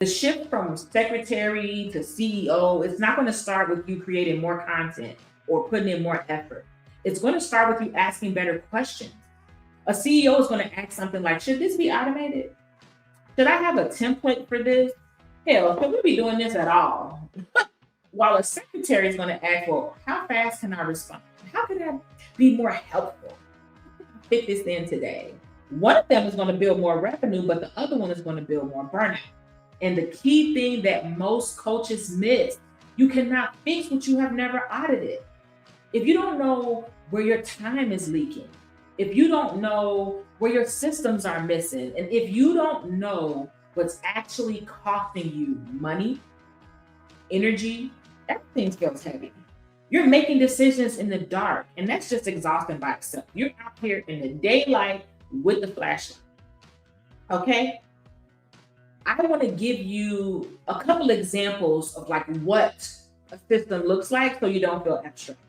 The shift from secretary to CEO, it's not going to start with you creating more content or putting in more effort. It's going to start with you asking better questions. A CEO is going to ask something like, should this be automated? Should I have a template for this? Hell, should we be doing this at all? While a secretary is going to ask, well, how fast can I respond? How can I be more helpful? Fit this in today. One of them is going to build more revenue, but the other one is going to build more burnout. And the key thing that most coaches miss, you cannot fix what you have never audited. If you don't know where your time is leaking, if you don't know where your systems are missing, and if you don't know what's actually costing you money, energy, everything feels heavy. You're making decisions in the dark, and that's just exhausting by itself. You're out here in the daylight with the flashlight. Okay? I want to give you a couple examples of like what a system looks like so you don't feel abstract.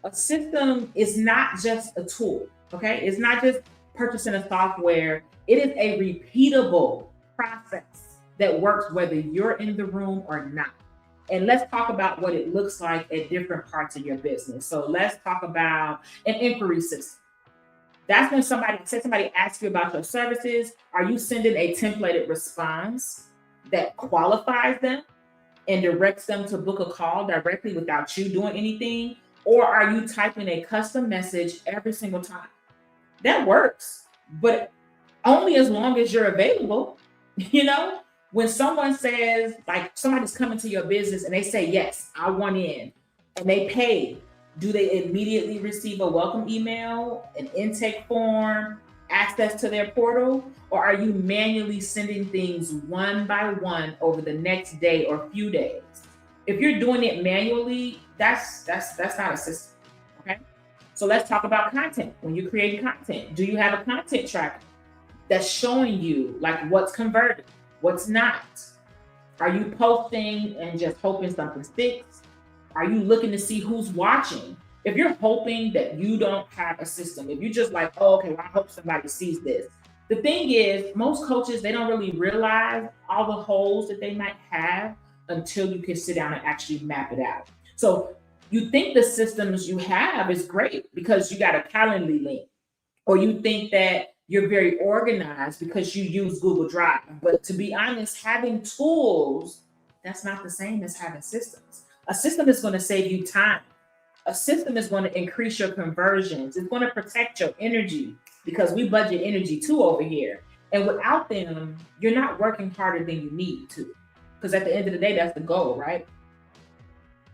A system is not just a tool, okay? It's not just purchasing a software. It is a repeatable process that works whether you're in the room or not. And let's talk about what it looks like at different parts of your business. So let's talk about an inquiry system. That's when somebody asks you about your services. Are you sending a templated response that qualifies them and directs them to book a call directly without you doing anything? Or are you typing a custom message every single time? That works, but only as long as you're available. When someone says, like, somebody's coming to your business and they say, yes, I want in, and they pay, do they immediately receive a welcome email, an intake form, access to their portal? Or are you manually sending things one by one over the next day or few days? If you're doing it manually, that's not a system. Okay. So let's talk about content. When you're creating content, do you have a content tracker that's showing you like what's converted, what's not? Are you posting and just hoping something sticks? Are you looking to see who's watching? If you're hoping that you don't have a system, if you're just like, oh, okay, well, I hope somebody sees this. The thing is, most coaches, they don't really realize all the holes that they might have until you can sit down and actually map it out. So you think the systems you have is great because you got a Calendly link, or you think that you're very organized because you use Google Drive. But to be honest, having tools, that's not the same as having systems. A system is going to save you time. A system is going to increase your conversions. It's going to protect your energy because we budget energy too over here. And without them, you're not working harder than you need to. Because at the end of the day, that's the goal, right?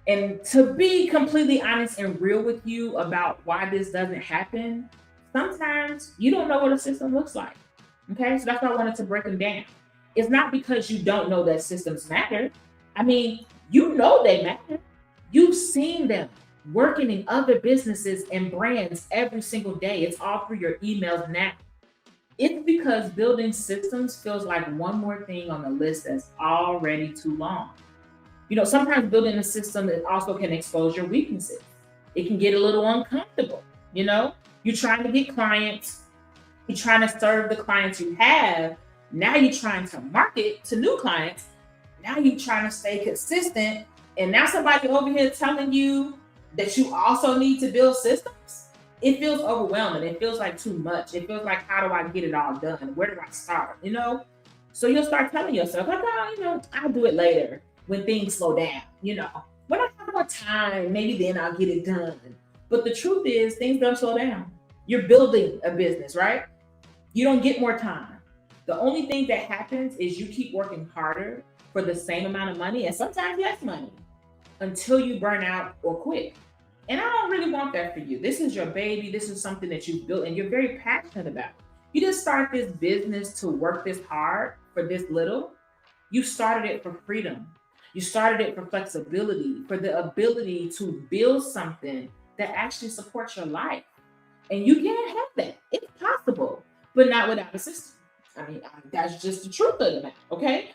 And to be completely honest and real with you about why this doesn't happen, sometimes you don't know what a system looks like. Okay, so that's why I wanted to break them down. It's not because you don't know that systems matter. I mean, you know they matter. You've seen them working in other businesses and brands every single day. It's all through your emails now. It's because building systems feels like one more thing on the list that's already too long. Sometimes building a system it also can expose your weaknesses. It can get a little uncomfortable. You're trying to get clients, you're trying to serve the clients you have. Now you're trying to market to new clients. Now you're trying to stay consistent. And now somebody over here telling you that you also need to build systems. It feels overwhelming. It feels like too much. It feels like, how do I get it all done? Where do I start? So you'll start telling yourself, like, oh, I'll do it later when things slow down. When I have more time, maybe then I'll get it done. But the truth is, things don't slow down. You're building a business, right? You don't get more time. The only thing that happens is you keep working harder for the same amount of money and sometimes less money until you burn out or quit. And I don't really want that for you. This is your baby. This is something that you've built and you're very passionate about. You didn't start this business to work this hard for this little. You started it for freedom. You started it for flexibility, for the ability to build something that actually supports your life. And you can have that. It's possible, but not without a system. I mean, that's just the truth of the matter, okay?